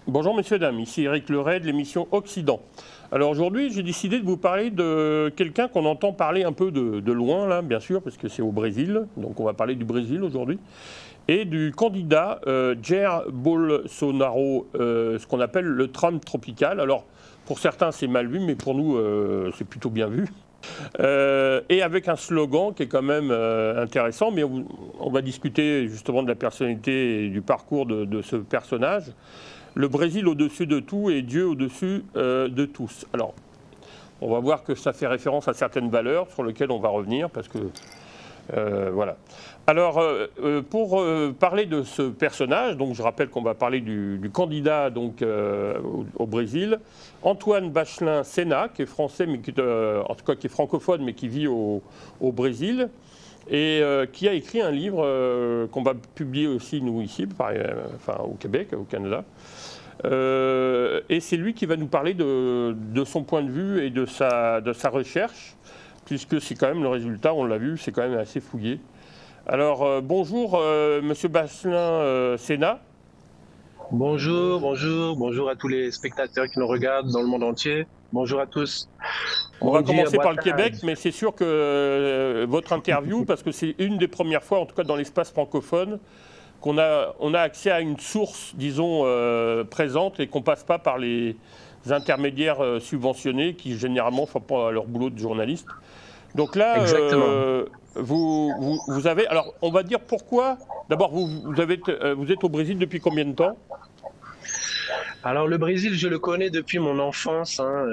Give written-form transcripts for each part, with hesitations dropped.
Bonjour messieurs, dames, ici Éric Leray de l'émission Occident. Alors aujourd'hui, j'ai décidé de vous parler de quelqu'un qu'on entend parler un peu de loin, là, bien sûr, parce que c'est au Brésil, donc on va parler du Brésil aujourd'hui, et du candidat Jair Bolsonaro, ce qu'on appelle le Trump tropical. Alors pour certains c'est mal vu, mais pour nous c'est plutôt bien vu. Et avec un slogan qui est quand même intéressant, mais on va discuter justement de la personnalité et du parcours de ce personnage. Le Brésil au-dessus de tout et Dieu au-dessus de tous. Alors, on va voir que ça fait référence à certaines valeurs sur lesquelles on va revenir, parce que voilà. Alors, pour parler de ce personnage, donc je rappelle qu'on va parler du candidat donc, au Brésil, Antoine Bachelin Sénat, qui est français, mais en tout cas qui est francophone, mais qui vit au Brésil, et qui a écrit un livre qu'on va publier aussi, nous, ici, enfin, au Québec, au Canada. Et c'est lui qui va nous parler de son point de vue et de sa recherche, puisque c'est quand même le résultat, on l'a vu, c'est quand même assez fouillé. Alors, bonjour, Monsieur Bachelin Sénat. Bonjour, bonjour, bonjour à tous les spectateurs qui nous regardent dans le monde entier. Bonjour à tous. On va Bom dia, commencer boa par le tarde. Québec, mais c'est sûr que votre interview, parce que c'est une des premières fois, en tout cas dans l'espace francophone, on a accès à une source, disons, présente et qu'on ne passe pas par les intermédiaires subventionnés qui généralement ne font pas leur boulot de journaliste. Donc là, Exactement. vous avez... Alors, on va dire pourquoi. D'abord, vous êtes au Brésil depuis combien de temps? Alors le Brésil, je le connais depuis mon enfance, hein,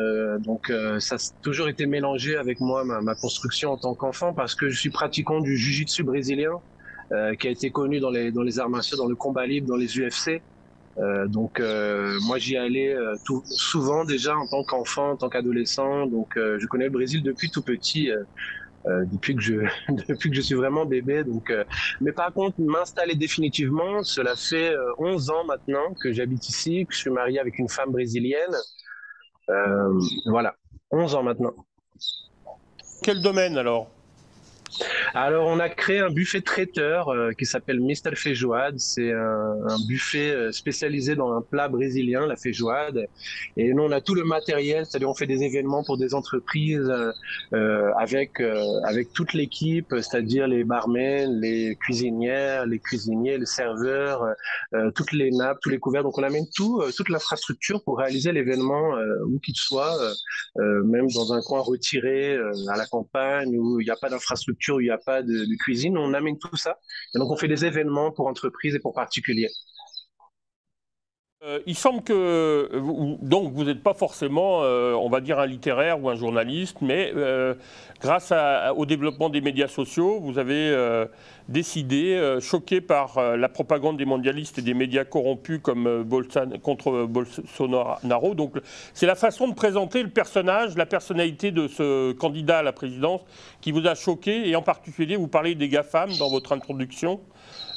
ça a toujours été mélangé avec moi, ma construction en tant qu'enfant, parce que je suis pratiquant du jiu-jitsu brésilien, qui a été connu dans les arts martiaux, dans le combat libre, dans les UFC. Moi j'y allais souvent déjà en tant qu'enfant, en tant qu'adolescent. Je connais le Brésil depuis tout petit, depuis que je depuis que je suis vraiment bébé. Mais par contre m'installer définitivement, cela fait 11 ans maintenant que j'habite ici, que je suis marié avec une femme brésilienne. Voilà, 11 ans maintenant. Quel domaine alors? Alors, on a créé un buffet traiteur qui s'appelle Mister Feijoada. C'est un buffet spécialisé dans un plat brésilien, la feijoada. Et nous, on a tout le matériel, c'est-à-dire on fait des événements pour des entreprises avec toute l'équipe, c'est-à-dire les barmen, les cuisinières, les cuisiniers, les serveurs, toutes les nappes, tous les couverts. Donc, on amène toute l'infrastructure pour réaliser l'événement où qu'il soit. Même dans un coin retiré à la campagne où il n'y a pas d'infrastructure, où il n'y a pas de cuisine, on amène tout ça. Et donc on fait des événements pour entreprises et pour particuliers. Il semble que donc vous n'êtes pas forcément, on va dire, un littéraire ou un journaliste, mais grâce au développement des médias sociaux, vous avez décidé, choqué par la propagande des mondialistes et des médias corrompus comme contre Bolsonaro. Donc c'est la façon de présenter le personnage, la personnalité de ce candidat à la présidence qui vous a choqué, et en particulier vous parlez des GAFAM dans votre introduction.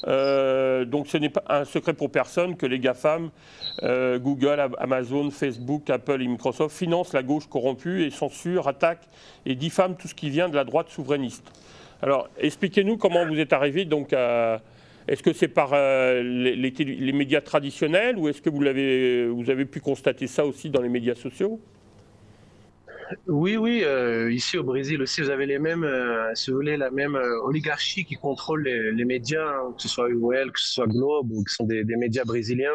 Donc ce n'est pas un secret pour personne que les GAFAM, Google, Amazon, Facebook, Apple et Microsoft, financent la gauche corrompue et censurent, attaquent et diffament tout ce qui vient de la droite souverainiste. Alors expliquez-nous comment vous êtes arrivé donc à... Est-ce que c'est par les médias traditionnels, ou est-ce que vous avez pu constater ça aussi dans les médias sociaux? Oui, oui, ici au Brésil aussi, vous avez les mêmes, si vous voulez, la même oligarchie qui contrôle les médias, hein, que ce soit UOL, que ce soit Globe, ou qui sont des médias brésiliens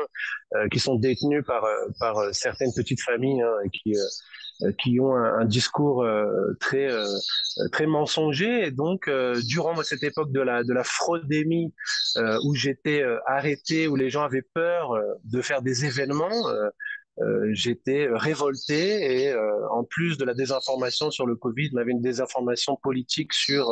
qui sont détenus par certaines petites familles, hein, qui ont un discours très mensonger. Et donc, durant moi, cette époque de la fraudémie, où j'étais arrêté, où les gens avaient peur de faire des événements, j'étais révolté. Et en plus de la désinformation sur le Covid, on avait une désinformation politique sur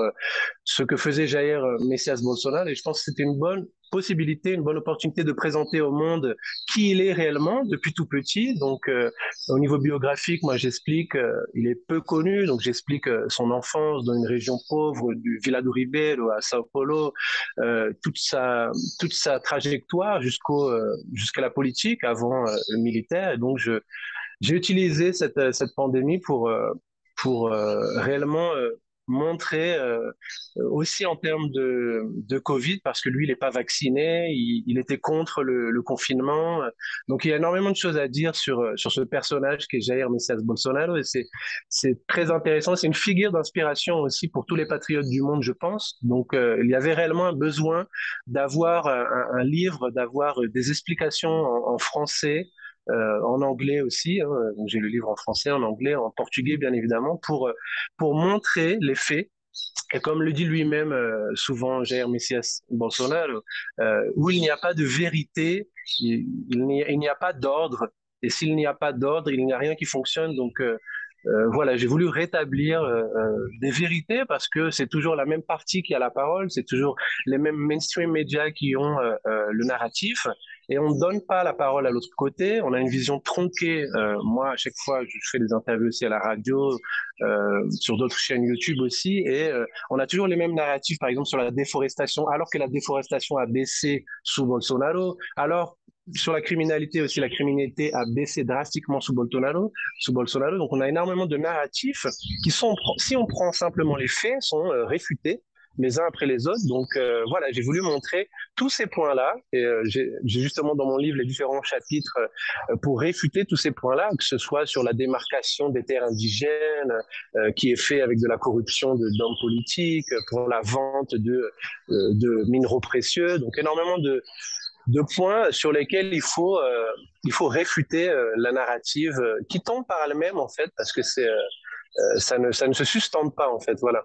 ce que faisait Jair Messias Bolsonaro. Et je pense que c'était une bonne possibilité, une bonne opportunité de présenter au monde qui il est réellement depuis tout petit. Au niveau biographique, moi, j'explique, il est peu connu, donc j'explique son enfance dans une région pauvre du Vila do Ribeiro à Sao Paulo, euh, toute sa, toute sa trajectoire jusqu'à la politique avant le militaire. J'ai utilisé cette pandémie pour réellement montrer aussi en termes de Covid, parce que lui, il n'est pas vacciné, il était contre le confinement. Donc, il y a énormément de choses à dire sur ce personnage qui est Jair Messias Bolsonaro, et c'est très intéressant. C'est une figure d'inspiration aussi pour tous les patriotes du monde, je pense. Donc, il y avait réellement un besoin d'avoir un livre, d'avoir des explications en français, en anglais aussi, hein. J'ai le livre en français, en anglais, en portugais bien évidemment, pour montrer les faits. Et comme le dit lui-même souvent Jair Messias Bolsonaro, où il n'y a pas de vérité, il n'y a pas d'ordre. Et s'il n'y a pas d'ordre, il n'y a rien qui fonctionne. Donc voilà, j'ai voulu rétablir des vérités parce que c'est toujours la même partie qui a la parole, c'est toujours les mêmes mainstream médias qui ont le narratif, et on ne donne pas la parole à l'autre côté. On a une vision tronquée. Moi, à chaque fois, je fais des interviews aussi à la radio, sur d'autres chaînes YouTube aussi, et on a toujours les mêmes narratifs, par exemple sur la déforestation, alors que la déforestation a baissé sous Bolsonaro, alors sur la criminalité aussi, la criminalité a baissé drastiquement sous Bolsonaro. Donc, on a énormément de narratifs qui sont, si on prend simplement les faits, sont réfutés les uns après les autres. Donc, voilà, j'ai voulu montrer tous ces points-là. Et j'ai justement dans mon livre les différents chapitres pour réfuter tous ces points-là, que ce soit sur la démarcation des terres indigènes, qui est fait avec de la corruption d'hommes politiques, pour la vente de minéraux précieux. Donc, énormément de points sur lesquels il faut réfuter la narrative qui tombe par elle-même, en fait, parce que ça ne se sustente pas, en fait. Voilà.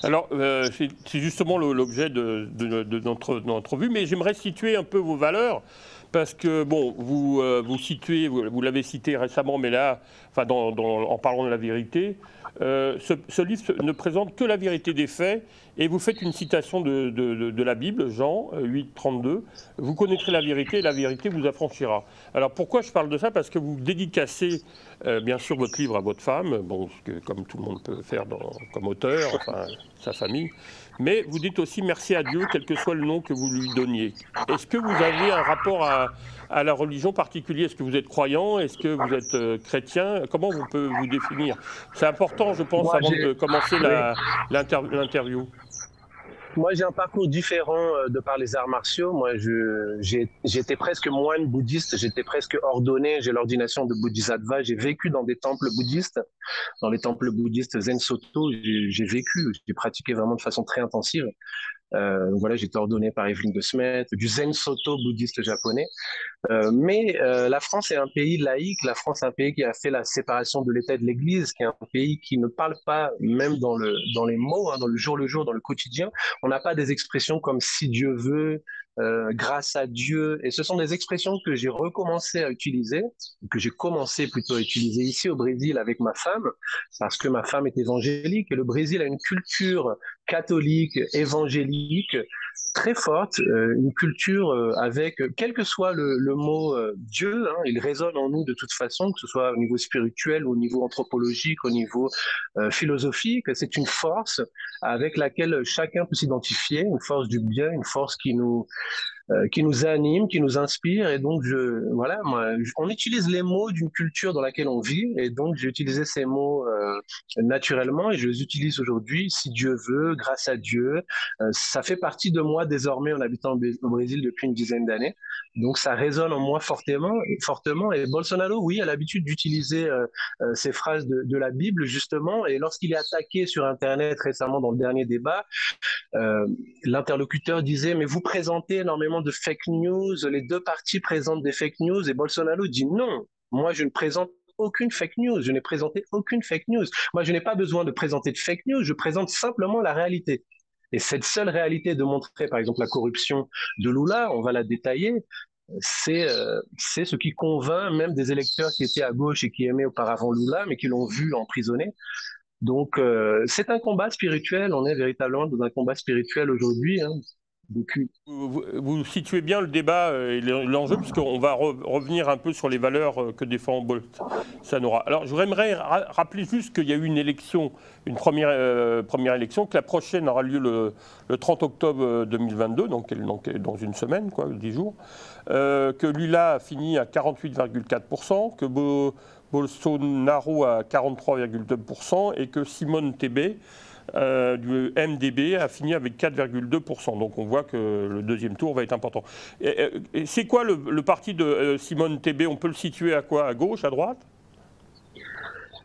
Alors, c'est justement l'objet de notre vue, mais j'aimerais situer un peu vos valeurs, parce que, bon, vous situez, vous l'avez cité récemment, mais là, enfin, en parlant de la vérité, ce livre ne présente que la vérité des faits, et vous faites une citation de la Bible, Jean 8, 32, « Vous connaîtrez la vérité, et la vérité vous affranchira ». Alors, pourquoi je parle de ça? Parce que vous dédicacez, bien sûr, votre livre à votre femme, bon, comme tout le monde peut faire comme auteur, enfin, sa famille, mais vous dites aussi merci à Dieu, quel que soit le nom que vous lui donniez. Est-ce que vous avez un rapport à la religion particulier? Est-ce que vous êtes croyant? Est-ce que vous êtes chrétien? Comment vous pouvez vous définir? C'est important, je pense, avant de commencer l'interview. Moi, j'ai un parcours différent de par les arts martiaux. Moi, j'étais presque moine bouddhiste, j'étais presque ordonné, j'ai l'ordination de Bodhisattva. J'ai vécu dans des temples bouddhistes, dans les temples bouddhistes Zen Soto. J'ai vécu, j'ai pratiqué vraiment de façon très intensive. Voilà, j'étais ordonné par Evelyne de Smet, du Zen Soto bouddhiste japonais. Mais la France est un pays laïque, la France est un pays qui a fait la séparation de l'État et de l'Église, qui est un pays qui ne parle pas, même dans les mots, hein, dans le jour, dans le quotidien, on n'a pas des expressions comme si Dieu veut, grâce à Dieu, et ce sont des expressions que j'ai recommencé à utiliser, que j'ai commencé plutôt à utiliser ici au Brésil avec ma femme, parce que ma femme est évangélique, et le Brésil a une culture catholique, évangélique, très forte, une culture avec, quel que soit le mot Dieu, hein, il résonne en nous de toute façon, que ce soit au niveau spirituel, au niveau anthropologique, au niveau philosophique. C'est une force avec laquelle chacun peut s'identifier, une force du bien, une force qui nous anime, qui nous inspire. Et donc, voilà, on utilise les mots d'une culture dans laquelle on vit. Et donc, j'ai utilisé ces mots naturellement et je les utilise aujourd'hui, si Dieu veut, grâce à Dieu. Ça fait partie de moi désormais en habitant au Brésil depuis une dizaine d'années. Donc, ça résonne en moi fortement. Et Bolsonaro, oui, a l'habitude d'utiliser ces phrases de la Bible, justement. Et lorsqu'il est attaqué sur Internet récemment dans le dernier débat, l'interlocuteur disait, mais vous présentez énormément de fake news, les deux parties présentent des fake news, et Bolsonaro dit non, moi je ne présente aucune fake news, je n'ai présenté aucune fake news. Moi je n'ai pas besoin de présenter de fake news, je présente simplement la réalité. Et cette seule réalité de montrer par exemple la corruption de Lula, on va la détailler, c'est ce qui convainc même des électeurs qui étaient à gauche et qui aimaient auparavant Lula, mais qui l'ont vu emprisonné. Donc, c'est un combat spirituel. On est véritablement dans un combat spirituel aujourd'hui. Hein. Vous situez bien le débat et l'enjeu, puisqu'on va revenir un peu sur les valeurs que défend Bolsonaro. Alors, je voudrais rappeler juste qu'il y a eu une élection, une première élection, que la prochaine aura lieu le 30 octobre 2022, donc dans une semaine, 10 jours, que Lula a fini à 48,4%, que Bolsonaro à 43,2% et que Simone Tebet du MDB a fini avec 4,2%. Donc on voit que le deuxième tour va être important. Et c'est quoi le parti de Simone Tebet? On peut le situer à quoi? À gauche, à droite?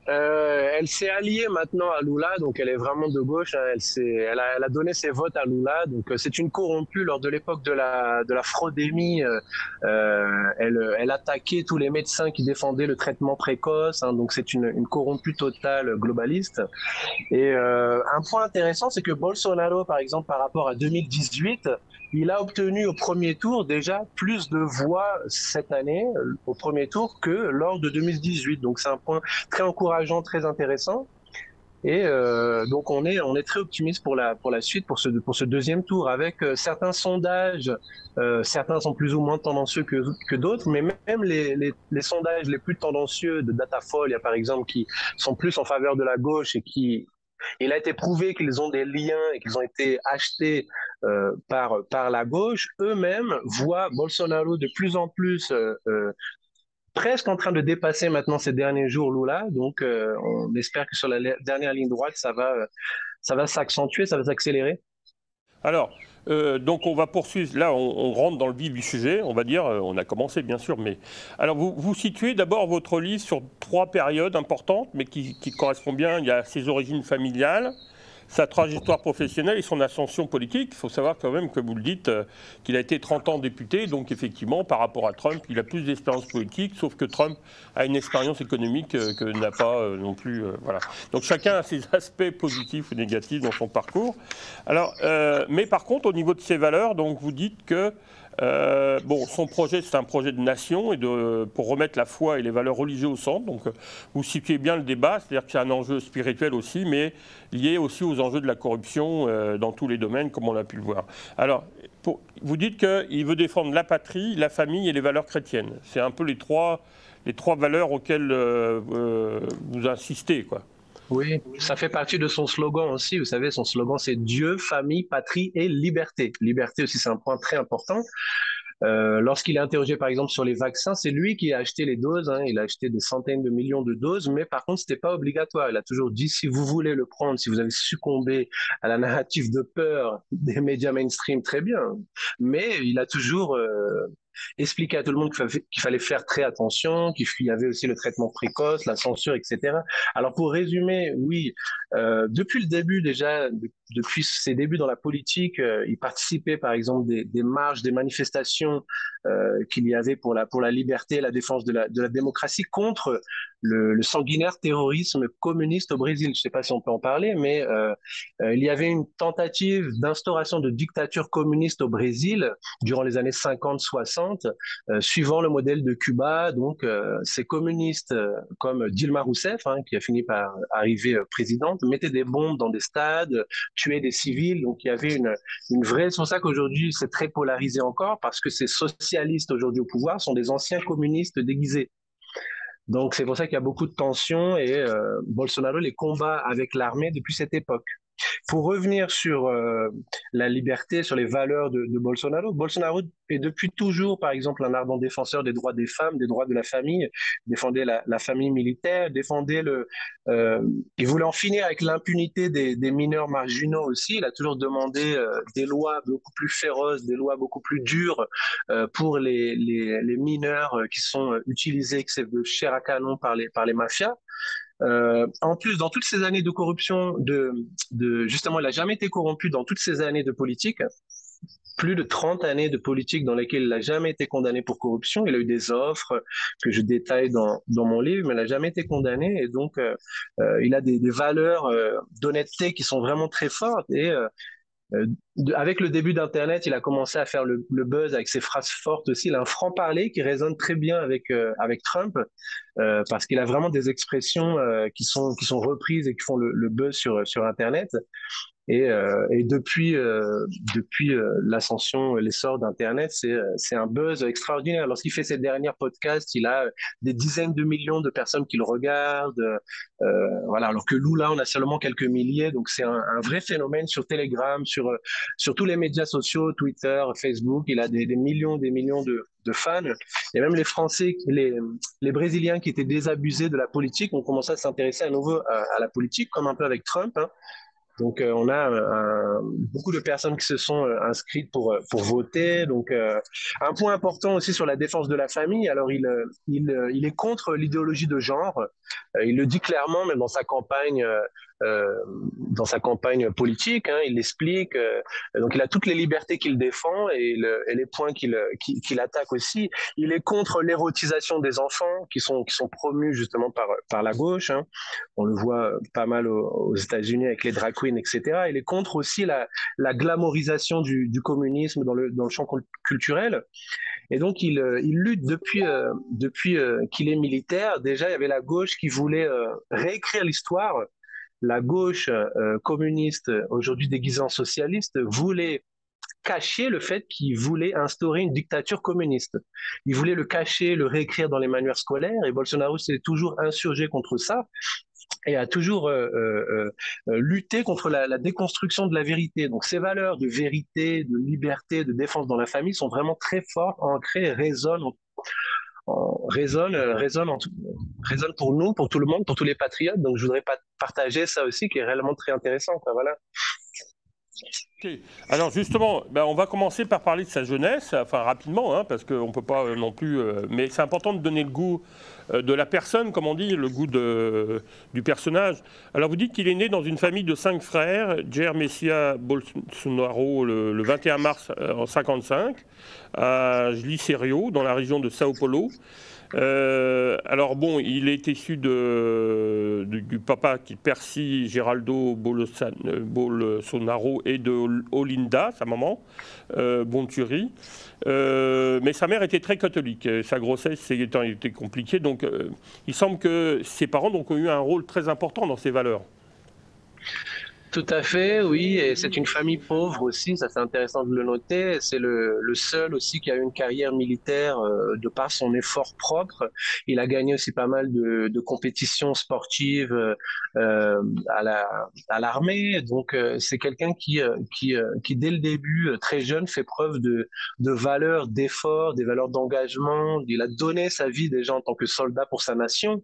Elle s'est alliée maintenant à Lula, donc elle est vraiment de gauche. Hein. Elle a donné ses votes à Lula, donc c'est une corrompue. Lors de l'époque de la fraudémie, elle attaquait tous les médecins qui défendaient le traitement précoce. Hein, donc c'est une corrompue totale globaliste. Et un point intéressant, c'est que Bolsonaro, par exemple, par rapport à 2018, il a obtenu au premier tour déjà plus de voix cette année, au premier tour, que lors de 2018. Donc c'est un point très encourageant, très intéressant. Et donc on est très optimiste pour la suite, pour ce deuxième tour, avec certains sondages, certains sont plus ou moins tendancieux que d'autres, mais même les sondages les plus tendancieux de Datafolh, il y a par exemple, qui sont plus en faveur de la gauche et qui il a été prouvé qu'ils ont des liens et qu'ils ont été achetés par la gauche. Eux-mêmes voient Bolsonaro de plus en plus presque en train de dépasser maintenant ces derniers jours Lula. Donc, on espère que sur la dernière ligne droite, ça va s'accentuer, ça va s'accélérer. Alors, donc on va poursuivre, là on rentre dans le vif du sujet, on va dire, on a commencé bien sûr, mais... Alors vous situez d'abord votre livre sur 3 périodes importantes, mais qui correspondent bien, il y a ses origines familiales, sa trajectoire professionnelle et son ascension politique. Il faut savoir quand même que vous le dites, qu'il a été 30 ans député, donc effectivement par rapport à Trump, il a plus d'expérience politique, sauf que Trump a une expérience économique que n'a pas non plus. Voilà. Donc chacun a ses aspects positifs ou négatifs dans son parcours. Alors, mais par contre, au niveau de ses valeurs, donc vous dites que bon, son projet, c'est un projet de nation et pour remettre la foi et les valeurs religieuses au centre. Donc, vous situez bien le débat, c'est-à-dire que c'est un enjeu spirituel aussi, mais lié aussi aux enjeux de la corruption dans tous les domaines, comme on a pu le voir. Alors, vous dites qu'il veut défendre la patrie, la famille et les valeurs chrétiennes. C'est un peu les trois valeurs auxquelles vous insistez, quoi. Oui, ça fait partie de son slogan aussi. Vous savez, son slogan, c'est Dieu, famille, patrie et liberté. Liberté aussi, c'est un point très important. Lorsqu'il est interrogé, par exemple, sur les vaccins, c'est lui qui a acheté les doses. Hein, il a acheté des centaines de millions de doses, mais par contre, c'était pas obligatoire. Il a toujours dit, si vous voulez le prendre, si vous avez succombé à la narrative de peur des médias mainstream, très bien. Mais il a toujours expliqué à tout le monde qu'il fallait faire très attention, qu'il y avait aussi le traitement précoce, la censure, etc. Alors, pour résumer, oui, depuis le début déjà, depuis ses débuts dans la politique, il participait par exemple des marches, des manifestations qu'il y avait pour la liberté, la défense de la démocratie contre le sanguinaire terrorisme communiste au Brésil. Je ne sais pas si on peut en parler, mais il y avait une tentative d'instauration de dictature communiste au Brésil durant les années 50-60, suivant le modèle de Cuba. Donc, ces communistes comme Dilma Rousseff, hein, qui a fini par arriver présidente, mettaient des bombes dans des stades, tuaient des civils. Donc, il y avait une vraie... C'est pour ça qu'aujourd'hui, c'est très polarisé encore, parce que ces socialistes aujourd'hui au pouvoir sont des anciens communistes déguisés. Donc, c'est pour ça qu'il y a beaucoup de tensions et Bolsonaro les combat avec l'armée depuis cette époque. Pour revenir sur la liberté, sur les valeurs de Bolsonaro, Bolsonaro est depuis toujours, par exemple, un ardent défenseur des droits des femmes, des droits de la famille, défendait la famille militaire, défendait il voulait en finir avec l'impunité des mineurs marginaux aussi. Il a toujours demandé des lois beaucoup plus féroces, des lois beaucoup plus dures pour les mineurs qui sont utilisés, que c'est de chair à canon par les mafias. En plus, dans toutes ces années de corruption, justement, il n'a jamais été corrompu dans toutes ces années de politique. Plus de 30 années de politique dans lesquelles il n'a jamais été condamné pour corruption. Il a eu des offres que je détaille dans mon livre, mais il n'a jamais été condamné. Et donc, il a des valeurs d'honnêteté qui sont vraiment très fortes. Et avec le début d'Internet, il a commencé à faire le buzz avec ses phrases fortes aussi. Il a un franc-parler qui résonne très bien avec Trump parce qu'il a vraiment des expressions qui sont reprises et qui font le buzz sur Internet. Et depuis l'ascension, l'essor d'Internet, c'est un buzz extraordinaire. Lorsqu'il fait ses derniers podcasts, il a des dizaines de millions de personnes qui le regardent. Voilà, alors que Lula, on a seulement quelques milliers. Donc c'est un vrai phénomène sur Telegram, sur tous les médias sociaux, Twitter, Facebook. Il a des millions de fans. Et même les Français, les Brésiliens qui étaient désabusés de la politique ont commencé à s'intéresser à nouveau à la politique, comme un peu avec Trump. Hein. Donc, on a beaucoup de personnes qui se sont inscrites pour voter. Donc, un point important aussi sur la défense de la famille. Alors, il est contre l'idéologie de genre. Il le dit clairement, même euh, dans sa campagne politique. Hein, il l'explique. Donc, il a toutes les libertés qu'il défend et les points qu'il attaque aussi. Il est contre l'érotisation des enfants qui sont promus justement par la gauche. Hein. On le voit pas mal aux États-Unis avec les drag queens, etc. Il est contre aussi la glamorisation du communisme dans le champ culturel. Et donc, il lutte depuis qu'il est militaire. Déjà, il y avait la gauche qui voulait réécrire l'histoire. La gauche communiste, aujourd'hui déguisée en socialiste, voulait cacher le fait qu'il voulait instaurer une dictature communiste. Il voulait le cacher, le réécrire dans les manuels scolaires, et Bolsonaro s'est toujours insurgé contre ça et a toujours lutté contre la déconstruction de la vérité. Donc ces valeurs de vérité, de liberté, de défense dans la famille sont vraiment très fortes, ancrées, résonnent pour nous, pour tout le monde, pour tous les patriotes. Donc je voudrais partager ça aussi, qui est réellement très intéressant. Quoi, voilà. Ok. Alors justement, ben, on va commencer par parler de sa jeunesse, enfin rapidement, hein, parce qu'on ne peut pas non plus... mais c'est important de donner le goût de la personne, comme on dit, le goût du personnage. Alors vous dites qu'il est né dans une famille de 5 frères, Jair Messias Bolsonaro le 21 mars en 55, à Glicério, dans la région de Sao Paulo. Alors bon, il est issu du papa qui Percy Geraldo Bolsonaro et de Olinda, sa maman, Bonturi. Mais sa mère était très catholique. Sa grossesse était compliquée, donc il semble que ses parents donc, ont eu un rôle très important dans ses valeurs. Tout à fait, oui, et c'est une famille pauvre aussi, ça c'est intéressant de le noter. C'est le seul aussi qui a eu une carrière militaire de par son effort propre. Il a gagné aussi pas mal de compétitions sportives à l'armée. Donc c'est quelqu'un qui dès le début, très jeune, fait preuve de valeurs, d'efforts, des valeurs d'engagement. Il a donné sa vie déjà en tant que soldat pour sa nation.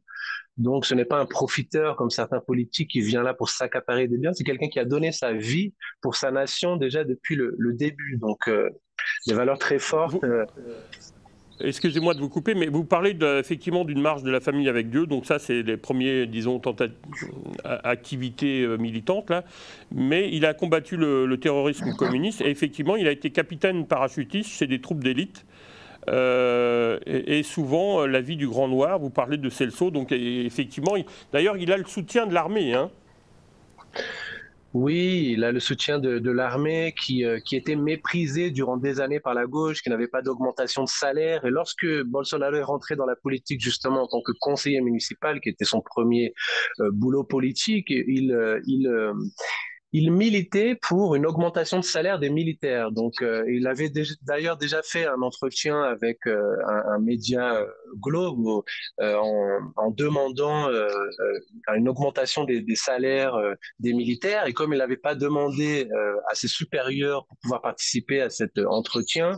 Donc, ce n'est pas un profiteur comme certains politiques qui vient là pour s'accaparer des biens. C'est quelqu'un qui a donné sa vie pour sa nation déjà depuis le début. Donc, des valeurs très fortes. Excusez-moi de vous couper, mais vous parlez effectivement d'une marche de la famille avec Dieu. Donc ça, c'est les premiers, disons, activités militantes là. Mais il a combattu le terrorisme communiste et effectivement, il a été capitaine parachutiste chez des troupes d'élite. Et souvent la vie du Grand Noir, vous parlez de Celso, donc effectivement, d'ailleurs il a le soutien de l'armée. Hein. Oui, il a le soutien de l'armée qui était méprisée durant des années par la gauche, qui n'avait pas d'augmentation de salaire. Et lorsque Bolsonaro est rentré dans la politique justement en tant que conseiller municipal, qui était son premier boulot politique, il militait pour une augmentation de salaire des militaires. Donc, il avait d'ailleurs déjà fait un entretien avec un média Globe en demandant une augmentation des salaires des militaires. Et comme il n'avait pas demandé à ses supérieurs pour pouvoir participer à cet entretien,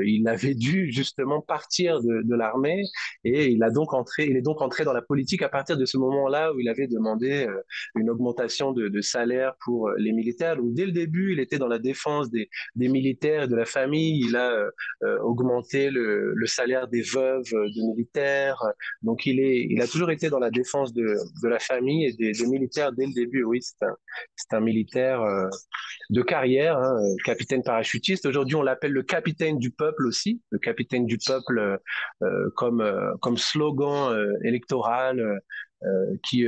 il avait dû justement partir de l'armée et il est donc entré dans la politique à partir de ce moment-là où il avait demandé une augmentation de salaire pour les militaires. Donc, dès le début, il était dans la défense des militaires et de la famille. Il a augmenté le salaire des veuves de militaires. Donc, il a toujours été dans la défense de la famille et des militaires dès le début. Oui, c'est un militaire de carrière, hein, capitaine parachutiste. Aujourd'hui, on l'appelle le capitaine du peuple aussi, le capitaine du peuple comme slogan électoral. Qui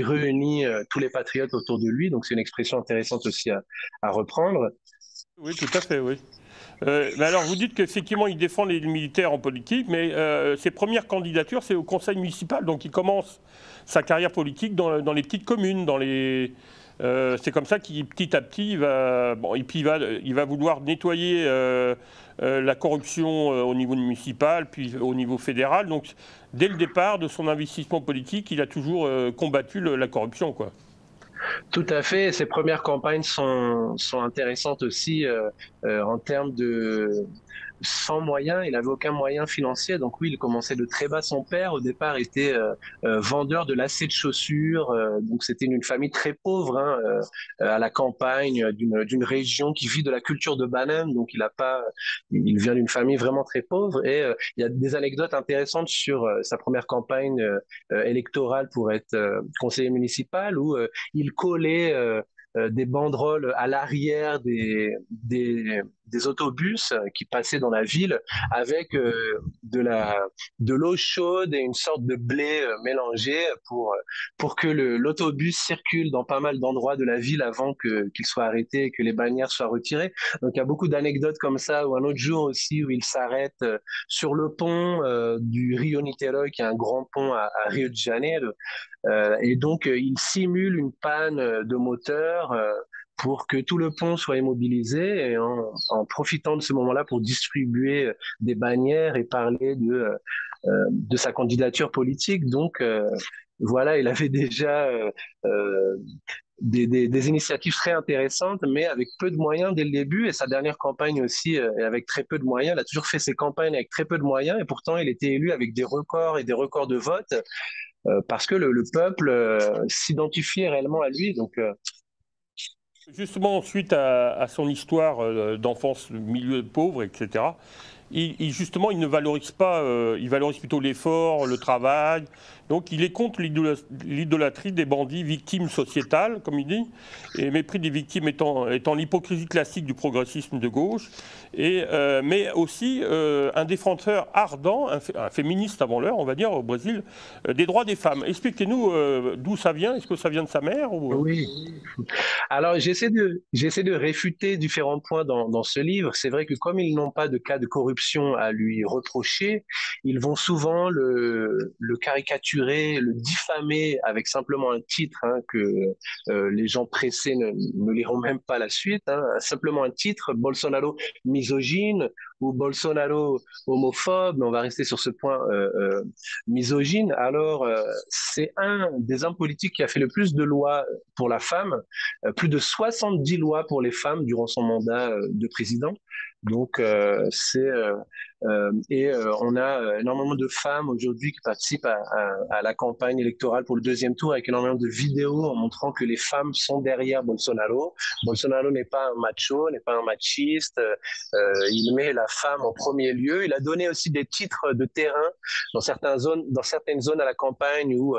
réunit tous les patriotes autour de lui. Donc c'est une expression intéressante aussi à reprendre. Oui, tout à fait, oui. Mais alors, vous dites qu'effectivement, il défend les militaires en politique, mais ses premières candidatures, c'est au conseil municipal. Donc, il commence sa carrière politique dans les petites communes, c'est comme ça qu'il, petit à petit, il va vouloir nettoyer la corruption au niveau municipal, puis au niveau fédéral. Donc, dès le départ de son investissement politique, il a toujours combattu la corruption, quoi. Tout à fait. Ces premières campagnes sont intéressantes aussi en termes sans moyens, il n'avait aucun moyen financier. Donc oui, il commençait de très bas. Son père, au départ, était vendeur de lacets de chaussures. Donc c'était une famille très pauvre, hein, à la campagne d'une région qui vit de la culture de banane. Donc il vient d'une famille vraiment très pauvre. Et il y a des anecdotes intéressantes sur sa première campagne électorale pour être conseiller municipal où il collait des banderoles à l'arrière des autobus qui passaient dans la ville avec de l'eau chaude et une sorte de blé mélangé pour que l'autobus circule dans pas mal d'endroits de la ville avant qu'il soit arrêté et que les bannières soient retirées. Donc il y a beaucoup d'anecdotes comme ça, ou un autre jour aussi où il s'arrête sur le pont du Rio Niterói, qui est un grand pont à Rio de Janeiro, et donc, il simule une panne de moteur pour que tout le pont soit immobilisé et en profitant de ce moment-là pour distribuer des bannières et parler de sa candidature politique. Donc, voilà, il avait déjà des initiatives très intéressantes, mais avec peu de moyens dès le début. Et sa dernière campagne aussi, avec très peu de moyens. Il a toujours fait ses campagnes avec très peu de moyens et pourtant, il était élu avec des records et des records de vote. Parce que le peuple s'identifiait réellement à lui. Donc, Justement, suite à son histoire d'enfance, milieu pauvre, etc., justement, il ne valorise pas, il valorise plutôt l'effort, le travail. Donc, il est contre l'idolâtrie des bandits victimes sociétales, comme il dit, et mépris des victimes étant l'hypocrisie classique du progressisme de gauche, mais aussi un défenseur ardent, un féministe avant l'heure, on va dire, au Brésil, des droits des femmes. Expliquez-nous d'où ça vient. Est-ce que ça vient de sa mère ou... oui. Alors, j'essaie de réfuter différents points dans ce livre. C'est vrai que comme ils n'ont pas de cas de corruption à lui reprocher, ils vont souvent le caricaturer, le diffamer avec simplement un titre, hein, que les gens pressés ne liront même pas la suite, hein, simplement un titre, Bolsonaro misogyne ou Bolsonaro homophobe, mais on va rester sur ce point misogyne. Alors, c'est un des hommes politiques qui a fait le plus de lois pour la femme, plus de 70 lois pour les femmes durant son mandat de président. Donc, on a énormément de femmes aujourd'hui qui participent à la campagne électorale pour le deuxième tour avec énormément de vidéos en montrant que les femmes sont derrière Bolsonaro. Bolsonaro n'est pas un macho, n'est pas un machiste. Il met la femme en premier lieu. Il a donné aussi des titres de terrain dans certaines zones à la campagne où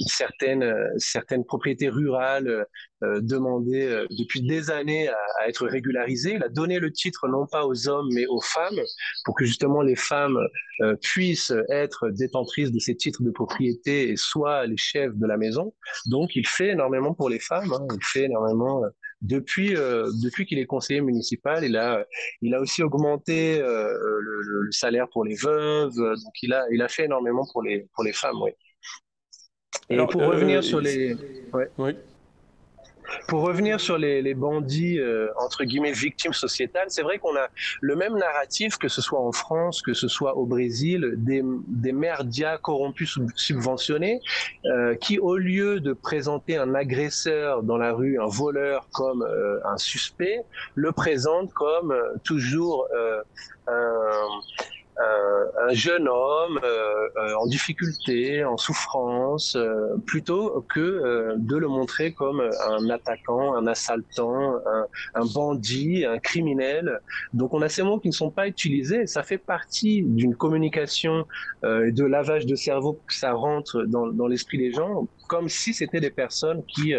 certaines propriétés rurales demandaient depuis des années à être régularisées. Il a donné le titre non pas aux hommes mais aux femmes pour que justement les femmes puissent être détentrices de ces titres de propriété et soient les chefs de la maison. Donc il fait énormément pour les femmes, hein. Il fait énormément depuis qu'il est conseiller municipal. Il a aussi augmenté le salaire pour les veuves. Donc il a fait énormément pour les femmes, oui. Et Alors, pour revenir sur les... Ouais. oui. Pour revenir sur les bandits, entre guillemets, victimes sociétales, c'est vrai qu'on a le même narratif, que ce soit en France, que ce soit au Brésil, des merdias corrompus subventionnés, qui, au lieu de présenter un agresseur dans la rue, un voleur comme un suspect, le présentent comme toujours un jeune homme en difficulté, en souffrance, plutôt que de le montrer comme un attaquant, un assaltant, un bandit, un criminel. Donc on a ces mots qui ne sont pas utilisés. Ça fait partie d'une communication et de lavage de cerveau, que ça rentre dans l'esprit des gens, comme si c'était des personnes qui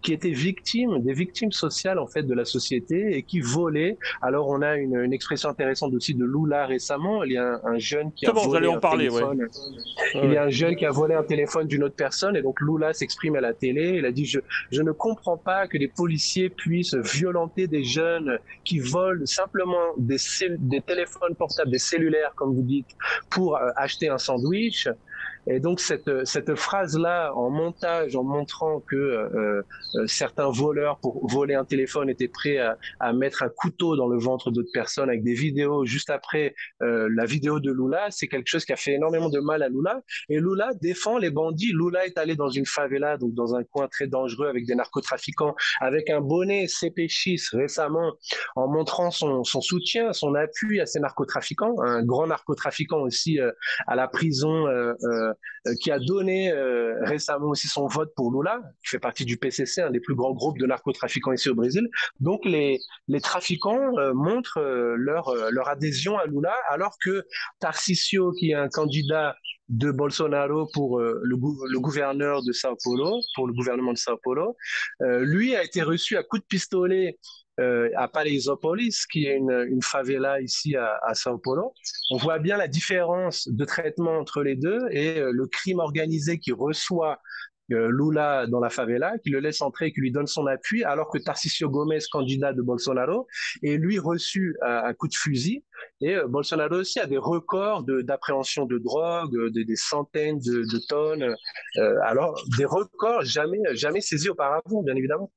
étaient des victimes sociales en fait de la société et qui volaient. Alors on a une expression intéressante aussi de Lula récemment. Il y a un jeune qui a volé un téléphone. Ouais. Il y a un jeune qui a volé un téléphone d'une autre personne et donc Lula s'exprime à la télé. Il a dit je ne comprends pas que les policiers puissent violenter des jeunes qui volent simplement des téléphones portables, des cellulaires comme vous dites, pour acheter un sandwich. Et donc cette phrase-là, en montage, en montrant que certains voleurs, pour voler un téléphone, étaient prêts à mettre un couteau dans le ventre d'autres personnes, avec des vidéos juste après la vidéo de Lula, c'est quelque chose qui a fait énormément de mal à Lula. Et Lula défend les bandits. Lula est allé dans une favela, donc dans un coin très dangereux avec des narcotrafiquants, avec un bonnet CPCHIS récemment, en montrant son soutien, son appui à ces narcotrafiquants, un grand narcotrafiquant aussi à la prison qui a donné récemment aussi son vote pour Lula, qui fait partie du PCC, un des plus grands groupes de narcotrafiquants ici au Brésil. Donc les trafiquants montrent leur adhésion à Lula, alors que Tarcísio, qui est un candidat de Bolsonaro pour le gouverneur de Sao Paulo, pour le gouvernement de Sao Paulo, lui a été reçu à coups de pistolet à Paraisópolis, qui est une favela ici à Sao Paulo. On voit bien la différence de traitement entre les deux et le crime organisé qui reçoit Lula dans la favela, qui le laisse entrer et qui lui donne son appui, alors que Tarcísio Gomes, candidat de Bolsonaro, est lui reçu à coups de fusil. Et Bolsonaro aussi a des records d'appréhension de drogue, des centaines de tonnes, alors des records jamais saisis auparavant, bien évidemment.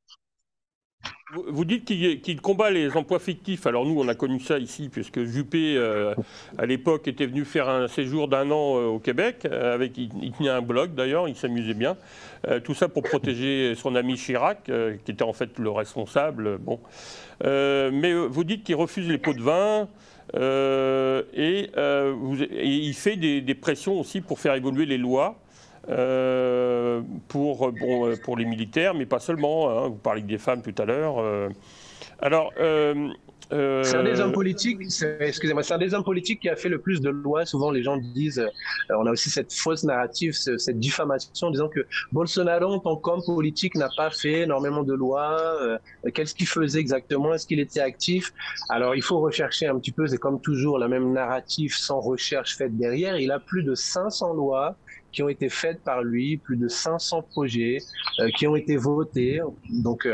Vous dites qu'il combat les emplois fictifs. Alors nous, on a connu ça ici, puisque Juppé, à l'époque, était venu faire un séjour d'1 an au Québec. Il tenait un blog, d'ailleurs, il s'amusait bien. Tout ça pour protéger son ami Chirac, qui était en fait le responsable. Bon. Mais vous dites qu'il refuse les pots de vin. Et il fait des pressions aussi pour faire évoluer les lois. Pour les militaires, mais pas seulement. Hein, vous parlez des femmes tout à l'heure. C'est un des hommes politiques, excusez-moi, c'est un des hommes politiques qui a fait le plus de lois. Souvent, les gens disent, on a aussi cette fausse narrative, cette diffamation, disant que Bolsonaro, en tant qu'homme politique, n'a pas fait énormément de lois. Qu'est-ce qu'il faisait exactement? Est-ce qu'il était actif? Alors, il faut rechercher un petit peu. C'est comme toujours la même narrative sans recherche faite derrière. Il a plus de 500 lois qui ont été faites par lui, plus de 500 projets qui ont été votés. Donc,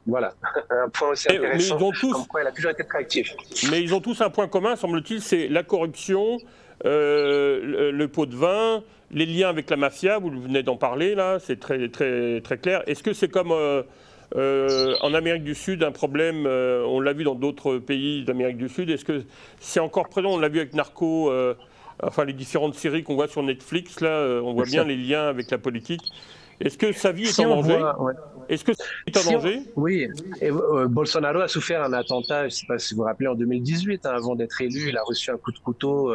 voilà, un point aussi intéressant, comme quoi il a toujours été très actif. Mais ils ont tous un point commun, semble-t-il, c'est la corruption, le pot de vin, les liens avec la mafia, vous venez d'en parler, là, c'est très, très, très clair. Est-ce que c'est comme en Amérique du Sud, un problème, on l'a vu dans d'autres pays d'Amérique du Sud, est-ce que c'est encore présent? On l'a vu avec Narco, enfin les différentes séries qu'on voit sur Netflix, là, on voit bien les liens avec la politique. Est-ce que sa vie est en danger? Est-ce que sa vie est en danger? Oui, et, Bolsonaro a souffert un attentat, je ne sais pas si vous vous rappelez, en 2018, hein, avant d'être élu, il a reçu un coup de couteau,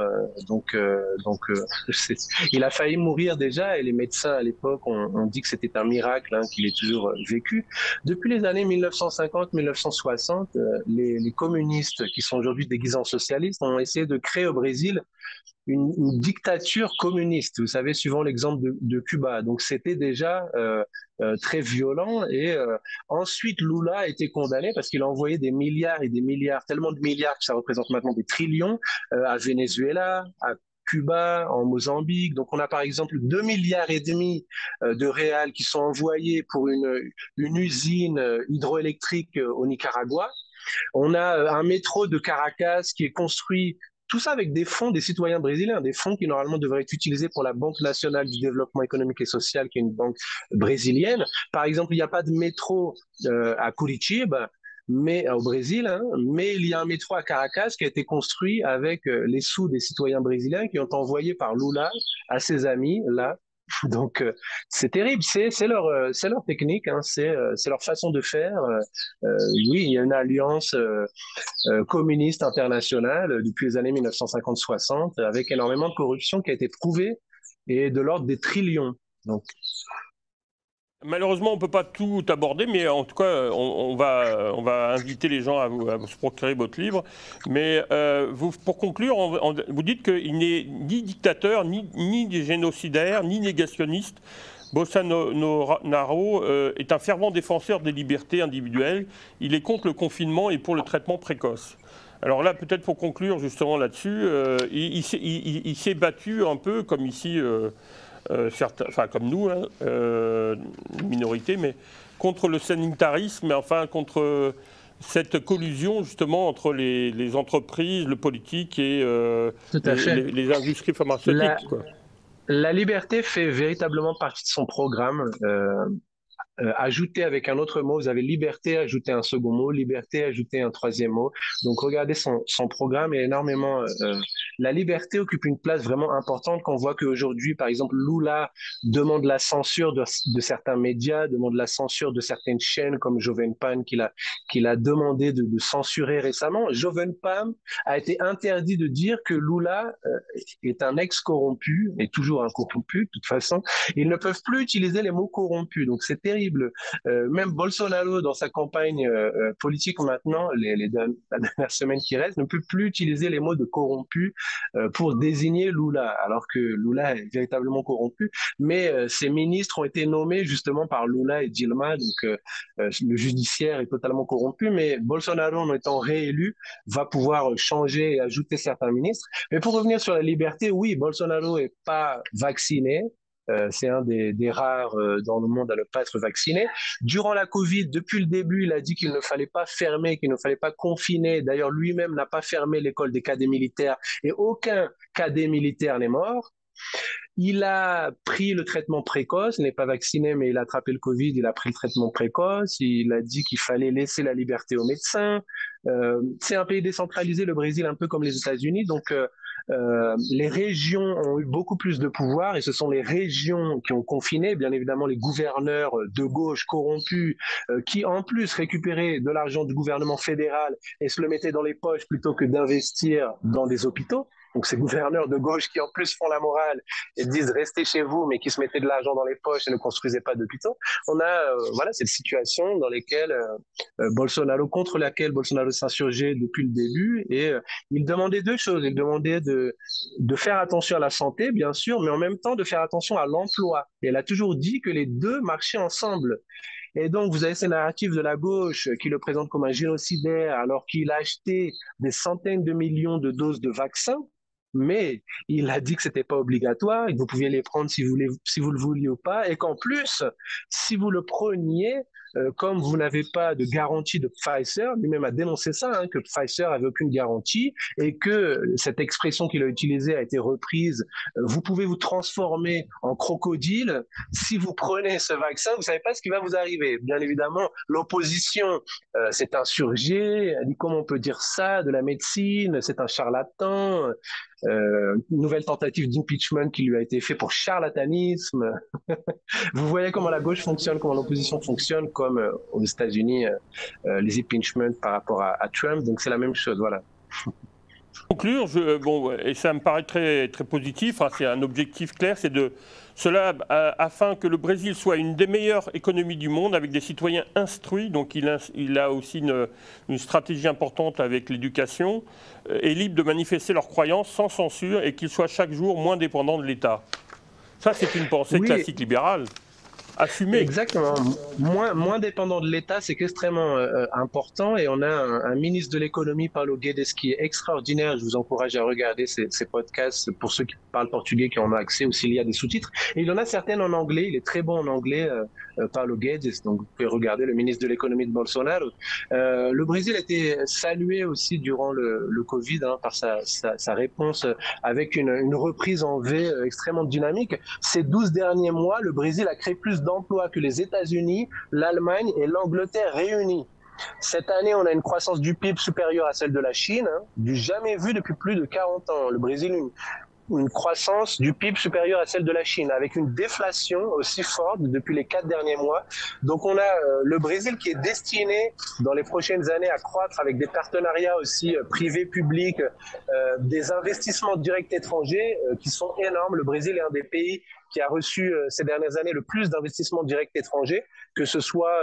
il a failli mourir déjà, et les médecins à l'époque ont dit que c'était un miracle, hein, qu'il ait toujours vécu. Depuis les années 1950-1960, les communistes, qui sont aujourd'hui déguisés en socialistes, ont essayé de créer au Brésil une dictature communiste, vous savez, suivant l'exemple de Cuba. Donc c'était déjà très violent. Et ensuite, Lula a été condamné parce qu'il a envoyé des milliards et des milliards, tellement de milliards que ça représente maintenant des trillions, à Venezuela, à Cuba, en Mozambique. Donc on a par exemple 2,5 milliards de réals qui sont envoyés pour une usine hydroélectrique au Nicaragua. On a un métro de Caracas qui est construit, tout ça avec des fonds des citoyens brésiliens, des fonds qui normalement devraient être utilisés pour la Banque nationale du développement économique et social, qui est une banque brésilienne. Par exemple, il n'y a pas de métro à Curitiba, mais au Brésil, hein, mais il y a un métro à Caracas qui a été construit avec les sous des citoyens brésiliens qui ont envoyé par Lula à ses amis là. Donc c'est terrible, c'est leur technique, hein, c'est leur façon de faire. Oui, il y a une alliance communiste internationale depuis les années 1950-60 avec énormément de corruption qui a été prouvée et de l'ordre des trillions. Donc malheureusement, on ne peut pas tout aborder, mais en tout cas, on va inviter les gens à se procurer votre livre. Mais pour conclure, vous dites qu'il n'est ni dictateur, ni génocidaire, ni négationniste. Bolsonaro est un fervent défenseur des libertés individuelles. Il est contre le confinement et pour le traitement précoce. Alors là, peut-être pour conclure justement là-dessus, il s'est battu un peu comme ici... certains, enfin comme nous, hein, minorité, mais contre le sanitarisme, enfin contre cette collusion justement entre les entreprises, le politique et les industries pharmaceutiques. Quoi. La liberté fait véritablement partie de son programme. Ajouter avec un autre mot, vous avez liberté, ajouter un second mot, liberté, ajouter un troisième mot. Donc regardez son programme et énormément. La liberté occupe une place vraiment importante quand on voit qu'aujourd'hui, par exemple, Lula demande la censure de certains médias, demande la censure de certaines chaînes comme Jovenpan qu'il a demandé de censurer récemment. Jovenpan a été interdit de dire que Lula est un ex-corrompu, et toujours un corrompu de toute façon. Ils ne peuvent plus utiliser les mots corrompus, donc c'est terrible. Même Bolsonaro, dans sa campagne politique maintenant, la dernière semaine qui reste, ne peut plus utiliser les mots de corrompu pour désigner Lula, alors que Lula est véritablement corrompu. Mais ces ministres ont été nommés justement par Lula et Dilma, donc le judiciaire est totalement corrompu, mais Bolsonaro, en étant réélu, va pouvoir changer et ajouter certains ministres. Mais pour revenir sur la liberté, oui, Bolsonaro est pas vacciné. C'est un des rares dans le monde à ne pas être vacciné. Durant la Covid, depuis le début, il a dit qu'il ne fallait pas fermer, qu'il ne fallait pas confiner. D'ailleurs, lui-même n'a pas fermé l'école des cadets militaires et aucun cadet militaire n'est mort. Il a pris le traitement précoce, il n'est pas vacciné, mais il a attrapé le Covid, il a pris le traitement précoce, il a dit qu'il fallait laisser la liberté aux médecins. C'est un pays décentralisé, le Brésil, un peu comme les États-Unis, donc les régions ont eu beaucoup plus de pouvoir et ce sont les régions qui ont confiné, bien évidemment les gouverneurs de gauche corrompus qui en plus récupéraient de l'argent du gouvernement fédéral et se le mettaient dans les poches plutôt que d'investir dans des hôpitaux. Donc ces gouverneurs de gauche qui en plus font la morale et disent restez chez vous, mais qui se mettaient de l'argent dans les poches et ne construisaient pas d'hôpitaux. On a voilà cette situation dans laquelle contre laquelle Bolsonaro s'insurgeait depuis le début et il demandait deux choses. Il demandait de faire attention à la santé, bien sûr, mais en même temps de faire attention à l'emploi. Et elle a toujours dit que les deux marchaient ensemble. Et donc, vous avez ces narratifs de la gauche qui le présentent comme un génocidaire alors qu'il a acheté des centaines de millions de doses de vaccins, mais il a dit que c'était pas obligatoire, que vous pouviez les prendre si vous le vouliez ou pas, et qu'en plus, si vous le preniez, comme vous n'avez pas de garantie de Pfizer, lui-même a dénoncé ça, hein, que Pfizer avait aucune garantie, et que cette expression qu'il a utilisée a été reprise, vous pouvez vous transformer en crocodile si vous prenez ce vaccin, vous savez pas ce qui va vous arriver. Bien évidemment, l'opposition s'est insurgée, elle dit comment on peut dire ça de la médecine, c'est un charlatan, nouvelle tentative d'impeachment qui lui a été fait pour charlatanisme. Vous voyez comment la gauche fonctionne, comment l'opposition fonctionne, comme aux États-Unis, les impeachments par rapport à Trump. Donc c'est la même chose, voilà. Conclure, bon, et ça me paraît très, très positif, hein, c'est un objectif clair, c'est de cela afin que le Brésil soit une des meilleures économies du monde avec des citoyens instruits, donc il a aussi une stratégie importante avec l'éducation, et libre de manifester leurs croyances sans censure et qu'il soit chaque jour moins dépendant de l'État. Ça, c'est une pensée classique libérale. Assumé. Exactement. Moins dépendant de l'État, c'est extrêmement important. Et on a un ministre de l'économie, Paulo Guedes, qui est extraordinaire. Je vous encourage à regarder ces podcasts pour ceux qui parlent portugais, qui en ont accès, ou s'il y a des sous-titres. Et il en a certaines en anglais. Il est très bon en anglais, Paulo Guedes. Donc, vous pouvez regarder le ministre de l'économie de Bolsonaro. Le Brésil a été salué aussi durant le Covid par sa réponse avec une reprise en V extrêmement dynamique. Ces 12 derniers mois, le Brésil a créé plus d'emplois que les États-Unis, l'Allemagne et l'Angleterre réunis. Cette année, on a une croissance du PIB supérieure à celle de la Chine, du jamais vu depuis plus de 40 ans. Le Brésil, une croissance du PIB supérieure à celle de la Chine, avec une déflation aussi forte depuis les 4 derniers mois. Donc on a le Brésil qui est destiné dans les prochaines années à croître avec des partenariats aussi privés, publics, des investissements directs étrangers qui sont énormes. Le Brésil est un des pays qui a reçu ces dernières années le plus d'investissements directs étrangers, que ce soit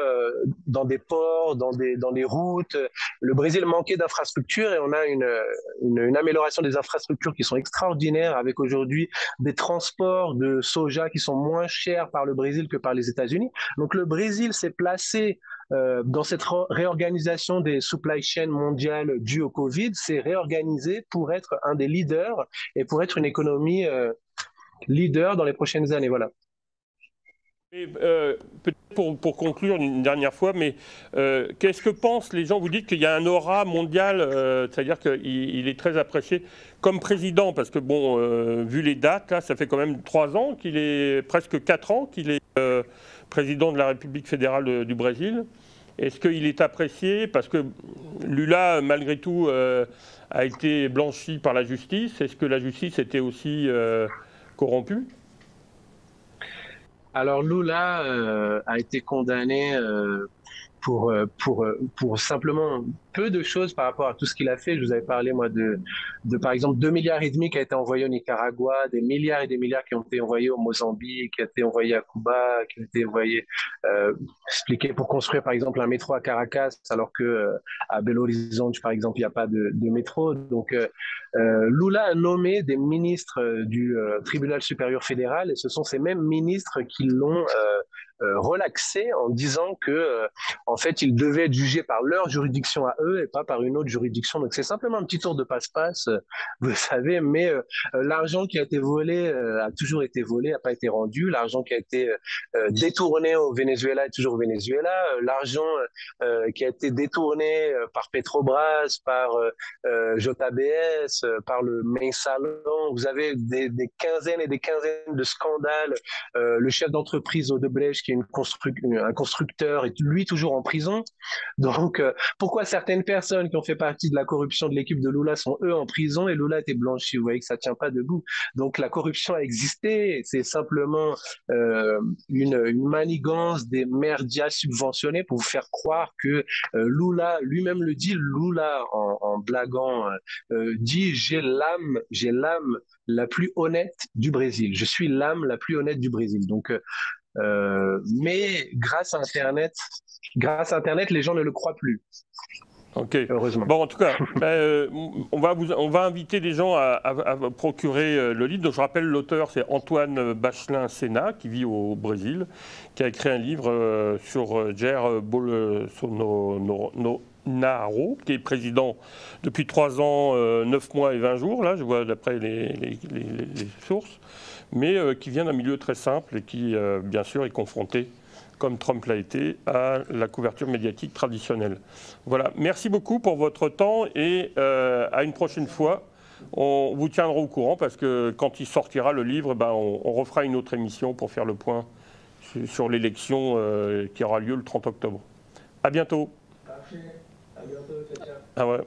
dans des ports, dans des routes. Le Brésil manquait d'infrastructures et on a une amélioration des infrastructures qui sont extraordinaires avec aujourd'hui des transports de soja qui sont moins chers par le Brésil que par les États-Unis. Donc le Brésil s'est placé dans cette réorganisation des supply chains mondiales dues au Covid, s'est réorganisé pour être un des leaders et pour être une économie leader dans les prochaines années. Voilà. Et peut-être pour conclure une dernière fois, mais qu'est-ce que pensent les gens? Vous dites qu'il y a un aura mondial, c'est-à-dire qu'il est très apprécié comme président, parce que bon, vu les dates, là, ça fait quand même 3 ans qu'il est, presque 4 ans qu'il est président de la République fédérale du Brésil. Est-ce qu'il est apprécié? Parce que Lula, malgré tout, a été blanchi par la justice. Est-ce que la justice était aussi corrompue? Alors Lula a été condamné pour simplement peu de choses par rapport à tout ce qu'il a fait. Je vous avais parlé, moi, de par exemple, 2,5 milliards qui a été envoyé au Nicaragua, des milliards et des milliards qui ont été envoyés au Mozambique, qui ont été envoyés à Cuba, qui ont été envoyés, expliqués pour construire, par exemple, un métro à Caracas, alors que à Belo Horizonte, par exemple, il n'y a pas de métro. Donc, Lula a nommé des ministres du tribunal supérieur fédéral, et ce sont ces mêmes ministres qui l'ont relaxé en disant que en fait ils devaient être jugés par leur juridiction à eux et pas par une autre juridiction. Donc c'est simplement un petit tour de passe-passe, vous savez, mais l'argent qui a été volé a toujours été volé, n'a pas été rendu. L'argent qui a été détourné au Venezuela est toujours au Venezuela. L'argent qui a été détourné par Petrobras, par JBS, par le Mensalon, vous avez des quinzaines et des quinzaines de scandales. Le chef d'entreprise Odebrecht, qui est un constructeur, est lui toujours en prison. Donc, pourquoi certaines personnes qui ont fait partie de la corruption de l'équipe de Lula sont eux en prison et Lula était blanchi? Vous voyez que ça tient pas debout. Donc, la corruption a existé. C'est simplement une manigance des médias subventionnés pour vous faire croire que Lula, lui-même le dit, Lula en blaguant, dit j'ai l'âme la plus honnête du Brésil. Je suis l'âme la plus honnête du Brésil. Donc, mais grâce à Internet, les gens ne le croient plus. Ok. Heureusement. Bon, en tout cas, on va inviter les gens à procurer le livre. Donc, je rappelle, l'auteur, c'est Antoine Bachelin-Sena, qui vit au Brésil, qui a écrit un livre sur Jair Bolsonaro, qui est président depuis 3 ans, 9 mois et 20 jours, là, je vois d'après les sources, mais qui vient d'un milieu très simple et qui, bien sûr, est confronté, comme Trump l'a été, à la couverture médiatique traditionnelle. Voilà, merci beaucoup pour votre temps et à une prochaine fois. On vous tiendra au courant parce que quand il sortira le livre, ben, on refera une autre émission pour faire le point sur l'élection qui aura lieu le 30 octobre. À bientôt. À bientôt, ciao, ciao. Ah ouais.